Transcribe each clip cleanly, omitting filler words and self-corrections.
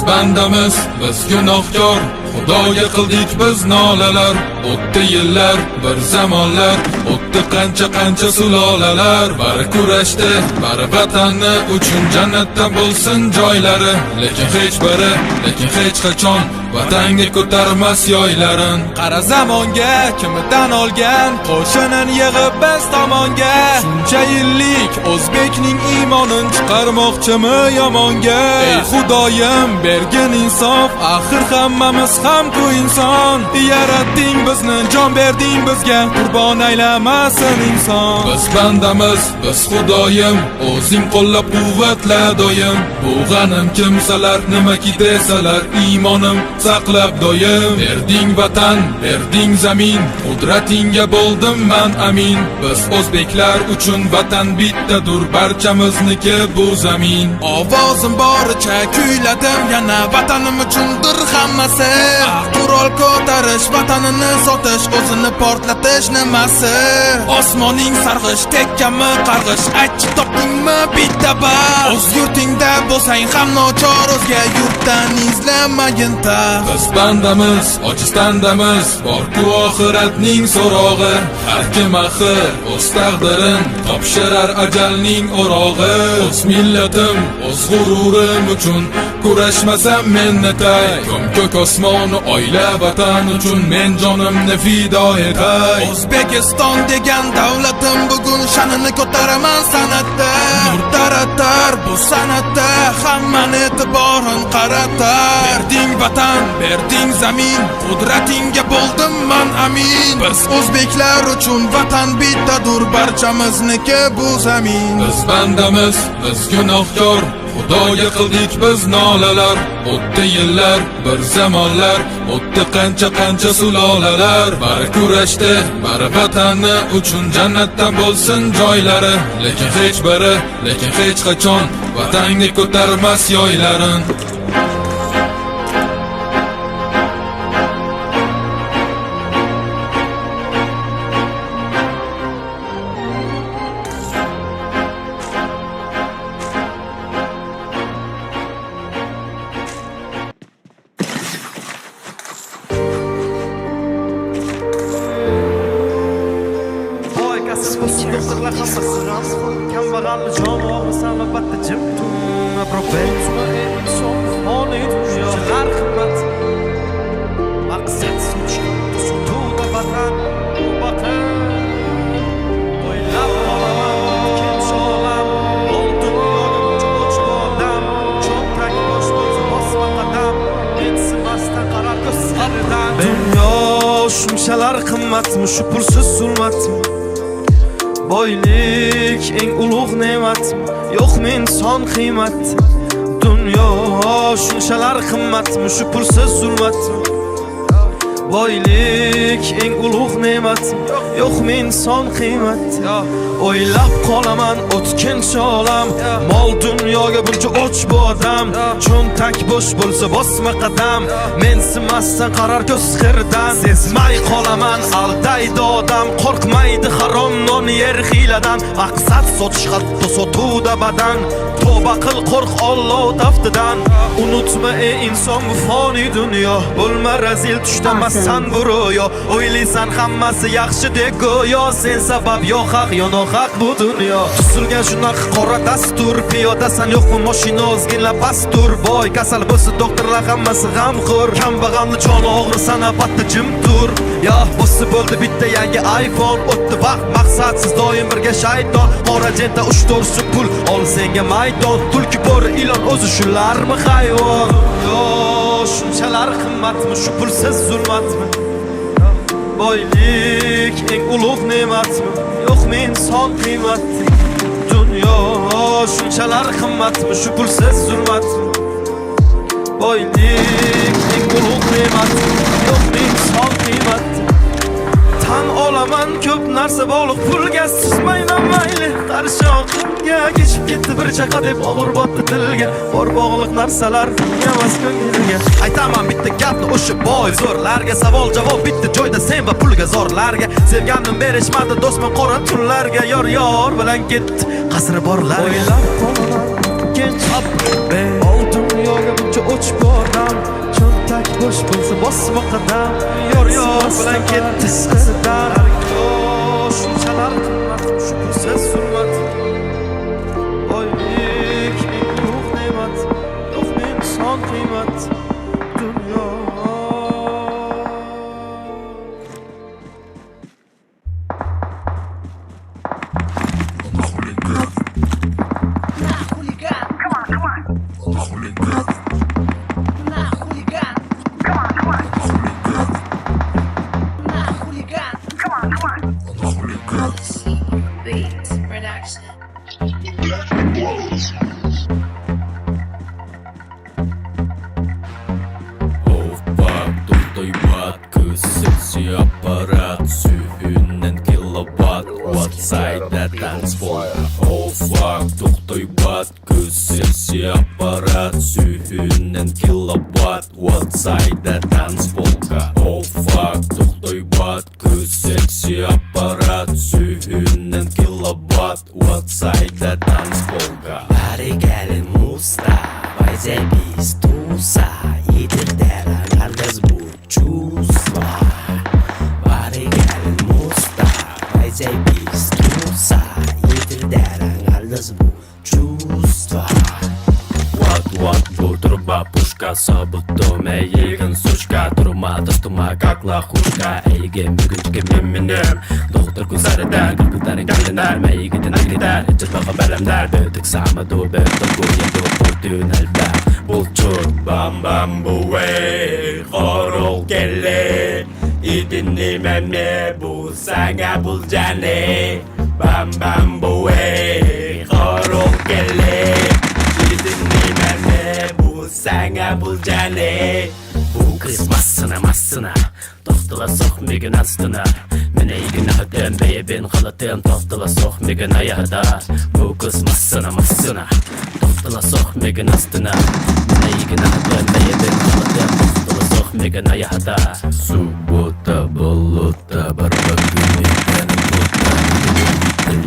bandamiz, biz gunohkor, Xudoga qildik biz nolalar. O'tdi yillar, bir zamonlar, o'tdi qancha sulolalar. Bari kurashdi, bari vatanni uchun jannatda bo'lsin joylari. Lekin hech qachon vatanga ko'tarmas yoylarin. Qara zamonga kimidan olgan qo'shinin yig'ib biz tomonga. Shuncha yillik o'zbekning iymonin chiqarmoqchimi yomonga? Ey Xudoyim bergin insof, axir hammamiz ham-ku inson. Yaratding bizni, jon berding bizga, qurbon aylamasin inson. Biz bandamiz, biz Xudoyim, o'zing qo'llab quvvatla doim. Bu g'anim kimsalar nimaki desalar, iymonim saqlab doim. Berding vatan, berding zamin, qudratingga bo'ldim man amin. Biz o'zbeklar uchun vatan bittadur, barchamizniki bu zamin. Ovozim boricha kuyladim, yana vatanim uchundir hammasi. Qurol ko'tarish, vatanini sotish, o'zini portlatish nimasi? Osmoning sarg'ish, tekkami qarg'ish, aytchi topdingmi bitta bal? O'z yurtingda bo'lsang ham nochor, o'zga yurtdan izlamagin ta. Biz bandamiz, ojiz tandamiz, bor-ku oxiratning so'rog'i. Har kim axir o'z taqdirin topshirar ajalning o'rog'i. O'z millatim, o'z g'ururim uchun kurashmasam men netay. Ko'k osmoni oila vatan uchun men jonimni fido etay. O'zbekiston degan davlatim bugun sha'nini ko'taraman san'atda. Nur taratar bu san'atda, hammani e'tiborin qaratar. Berding vatan, berding zamin, qudratingga bo'ldim man amin. Biz o'zbeklar uchun vatan bittadur, barchamizniki bu zamin. Biz bandamiz, biz gunohkor, Xudoga qildik biz nolalar. O'tdi yillar, bir zamonlar, o'tdi qancha sulolalar. Bari kurashdi, bari vatanni uchun jannatdan bo'lsin joylari. Lekin hech qachon vatanga ko'tarmas yoylarin. Doktorlar hammasi ras, kambag'alni joni og'risan va batta jim. Professor inson foni dunyolar qimmat. Maqsad sutuvda vatan vatan. O'ylab qolaman ikkinchi olam, ol dunyoga cho'ch bodam. Cho'ntak bosh bo'lsa bosma qadam, mensimasdan qarar ko'zlaridan. Dunyo shunchalar qimmatmi, shu pulsiz zulmatmi? Boylik eng ulug' ne'mat, yo'qmi inson qiymat? Dunyo shunchalar qimmatmi, shu pulsiz zulmat? Boylik eng ulug' ne'mat, yo'qmi inson qiymat? O'ylab qolaman o'tkinchi olam, mol dunyoga buncha och bu odam. Cho'ntak bo'sh bo'lsa bosma qadam, mensimasdan qarar ko'z qirdan. Sezmay qolaman aldaydi odam, qo'rqmaydi harom non yer hiyladan. Maqsad sotish hatto sotuvda badan, tavba qil qo'rq Alloh taftidan. Unutma ey inson bu foni dunyo, bo'lma razil tushdamassan bu ro'yo. O'ylaysan hammasi yaxshi deb go'yo, sen sabab yo haq yo nohaq bu dunyo. Tuzilgan shunaqa qora dastur, piyodasan yo'qmi mashina ozgina pastur. Boy kasal bo'lsa doktorlar hammasi g'amxo'r, kambag'alni joni og'risan albatta jim tur. Ya bo'lsa bo'ldi bitta yangi iPhone, o'tdi vaqt maqsadsiz doim birga shayton. Qora jenta 3-4 pul ol senga maydon, tulki bo'ri ilon o'zi shularmi hayvon? Yo shunchalar qimmatmi, shu pulsiz zulmatmi? Boylik eng ulug' ne'matmi, yo'qmi inson qiymat? Dunyo shunchalar qimmatmi, shu pulsiz zulmatmi? Boylik eng ulug' ne'matmi, yo'qmi inson qiymat? Tan olaman ko'p narsa bog'liq pulga, susmayman mayli qarshi oqimga. Kechib ketdi bir chaqa deb og'ir botdi dilga, bor bog'liq narsalar emas ko'ngilga. Aytaman bitta gapni o'sha boy zo'rlarga, savol javob bitta joyda sen va pulga zorlarga. Sevgandim berishmadi do'stman qora tunlarga, yor bilan ketdi qasri borlarga. O'ylab qolaman kench ol dunyoga buncha uç bu adam Çöntek boş bulsa basma qadam Yor bilan ketdi sizdan Shunchalar qimmat shu siz hurmat Oylik ulug' ne'mat yo'q men son qiymat dunyo Beats production. To'xtay bat ko'z seksi apparat Suyunan kilowatt outside that dance floor Oh fuck to'xtay bat ko'z seksi apparat Suyunan kilowatt outside that dance floor Oh fuck to'xtay bat ko'z seksi apparat Suyunan kilowatt outside that dance floor Bari gelin musta Vay biz tusa Yedir deren herkes bu çusa Bari gelin musta Vay biz tusa Yedir deren herkes bu çusa What budur бабушка Sabıttım eğilgin suçka Durma dostuma kakla huşka Eğilgin bugünkü miminim Doktor kuzarıdan Kırkıların geliner Meygidin gider İçir bağı belemler Bötük sağmadı Bötük uyandı Bötün elbden Bulçur bam bam bu ey Korul gele İdinimem ne bu Sana bulcane Bam bam bu ey Korul gele İdinimem ne bu Sana bulcane Bu kız massına Toxtala soxmigin astına Mene igin ahıdın Beyebin xalatın Toxtala soxmigin ayahda Bu kız massına Toxtala soxmigin astına Mene igin ahıdın Beyebin xalatın Toxtala soxmigin ayahda Subota bolutta Barbagın ekten butta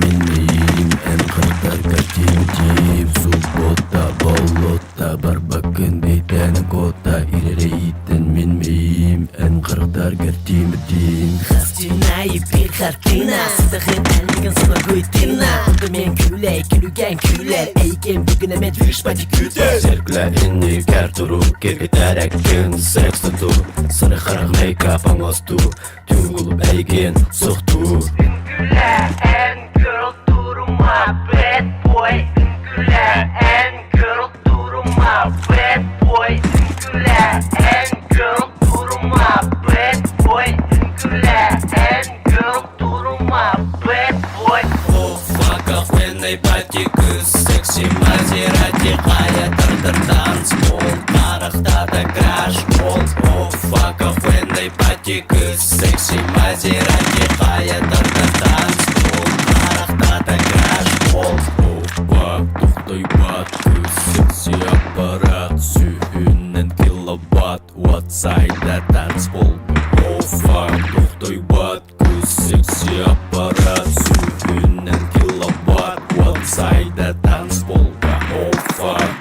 Bilmeyim en kırtar kaçıncıyım Subota bolutta Barbagın beyten kota İlereyten bilmeyim en kırtar kaçıncıyım Хастинай bir kартина Sıdığın elligen sana güytina Oldu men küley külügen küler Eyken bugün emet virüş bacı kütür Zerkle inni kerturu Kirgitarekin seks tutu Sarı karak make-up angostu Tüm kulup eygen sohtu Güler en girl durma bad boy Güler en girl durma bad boy Güler en girl durma bad boy Güler en girl durma bad boy Oh fuck off when they bite you kız Sexy Maserati Kaya tırtır dans bol Karakta da crash bol Oh fuck off when they bite you kız Sexy Maserati Kaya tırtır dans bol Karakta da crash bol Oh fuck toxtay bat kız Sexy apparat Suyunan kilowatt outside that dance bol Oh fuck toxtay bat kız Sexy apparat Suyunan kilowatt outside that dance ball Oh fuck